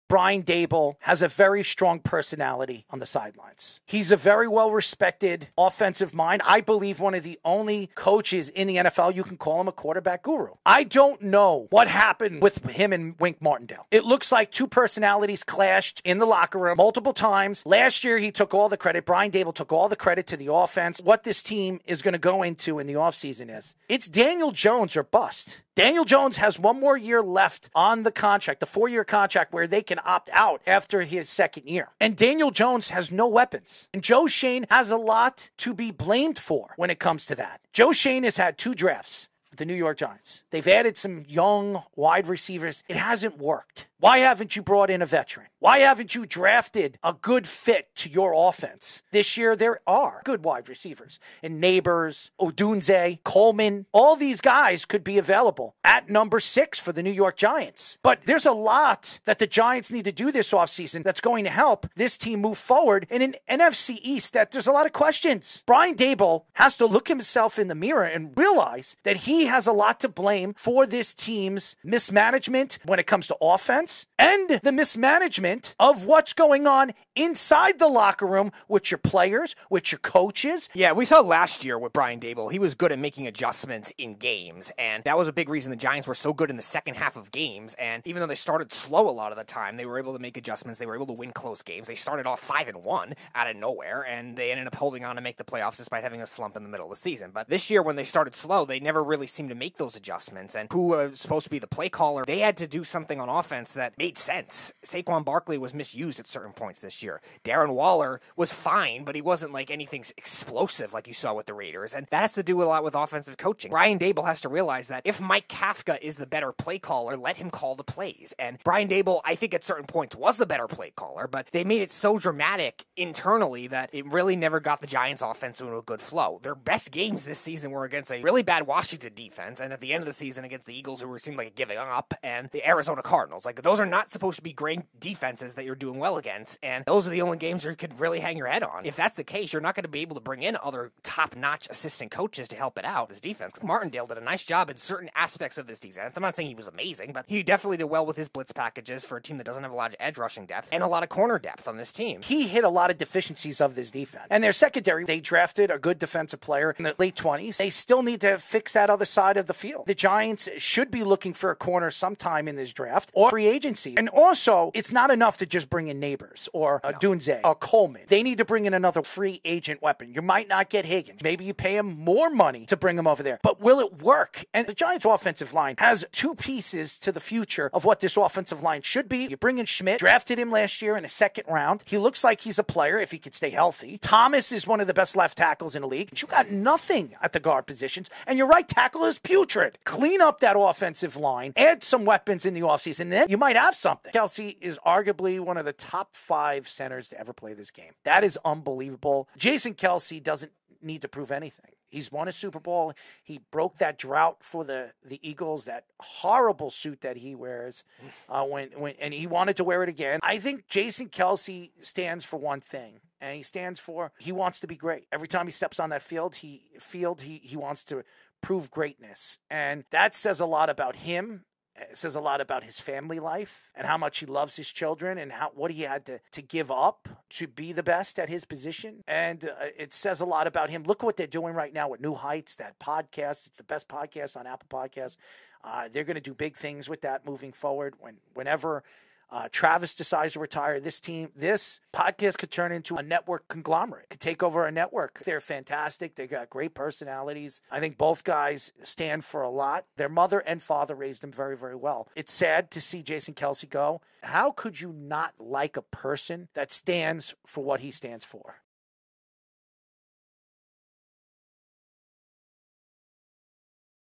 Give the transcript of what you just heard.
Brian Daboll has a very strong personality on the sidelines. He's a very well-respected offensive mind. I believe one of the only coaches in the NFL you can call him a quarterback guru. I don't know what happened with him and Wink Martindale. It looks like two personalities clashed in the locker room multiple times. Last year, he took all the credit. Brian Daboll took all the credit to the offense. What this team is going to go into in the offseason is it's Daniel Jones or bust. Daniel Jones has one more year left on the contract, the 4-year contract where they can opt out after his second year. And Daniel Jones has no weapons. And Joe Schoen has a lot to be blamed for when it comes to that. Joe Schoen has had 2 drafts with the New York Giants. They've added some young wide receivers. It hasn't worked. Why haven't you brought in a veteran? Why haven't you drafted a good fit to your offense? This year, there are good wide receivers. And Neighbors, Odunze, Coleman, all these guys could be available at number 6 for the New York Giants. But there's a lot that the Giants need to do this offseason that's going to help this team move forward in an NFC East that there's a lot of questions. Brian Daboll has to look himself in the mirror and realize that he has a lot to blame for this team's mismanagement when it comes to offense and the mismanagement of what's going on inside the locker room with your players, with your coaches. Yeah, we saw last year with Brian Daboll, he was good at making adjustments in games, and that was a big reason the Giants were so good in the second half of games, and even though they started slow a lot of the time, they were able to make adjustments, they were able to win close games. They started off 5-1 out of nowhere, and they ended up holding on to make the playoffs despite having a slump in the middle of the season. But this year, when they started slow, they never really seemed to make those adjustments, and who was supposed to be the play caller, they had to do something on offense that made sense. Saquon Barkley was misused at certain points this year. Darren Waller was fine, but he wasn't like anything explosive like you saw with the Raiders, and that has to do a lot with offensive coaching. Brian Daboll has to realize that if Mike Kafka is the better play caller, let him call the plays. And Brian Daboll, I think at certain points was the better play caller, but they made it so dramatic internally that it really never got the Giants offense into a good flow. Their best games this season were against a really bad Washington defense, and at the end of the season against the Eagles, who seemed like giving up, and the Arizona Cardinals. Like, those are not supposed to be great defenses that you're doing well against, and those are the only games you could really hang your head on. If that's the case, you're not going to be able to bring in other top-notch assistant coaches to help it out, this defense. Martindale did a nice job in certain aspects of this defense. I'm not saying he was amazing, but he definitely did well with his blitz packages for a team that doesn't have a lot of edge rushing depth and a lot of corner depth on this team. He hit a lot of deficiencies of this defense. And their secondary, they drafted a good defensive player in the late 20s. They still need to fix that other side of the field. The Giants should be looking for a corner sometime in this draft or free agency. And also, it's not enough to just bring in Neighbors or Dunze or Coleman. They need to bring in another free agent weapon. You might not get Higgins. Maybe you pay him more money to bring him over there. But will it work? And the Giants offensive line has 2 pieces to the future of what this offensive line should be. You bring in Schmidt, drafted him last year in a second round. He looks like he's a player if he could stay healthy. Thomas is one of the best left tackles in the league. You got nothing at the guard positions, and your right tackle is putrid. Clean up that offensive line, add some weapons in the offseason, then you might have something. Kelce is arguably one of the top 5 centers to ever play this game. That is unbelievable. Jason Kelce doesn't need to prove anything. He's won a Super Bowl. He broke that drought for the Eagles, that horrible suit that he wears and he wanted to wear it again. I think Jason Kelce stands for one thing, and he stands for he wants to be great. Every time he steps on that field, he wants to prove greatness. And that says a lot about him. It says a lot about his family life and how much he loves his children and what he had to give up to be the best at his position. And it says a lot about him. Look what they're doing right now with New Heights, that podcast. It's the best podcast on Apple Podcasts. They're going to do big things with that moving forward. Whenever Travis decides to retire, this podcast could turn into a network conglomerate, could take over a network. They're fantastic. They got great personalities. I think both guys stand for a lot. Their mother and father raised them very, very well. It's sad to see Jason Kelce go. How could you not like a person that stands for what he stands for?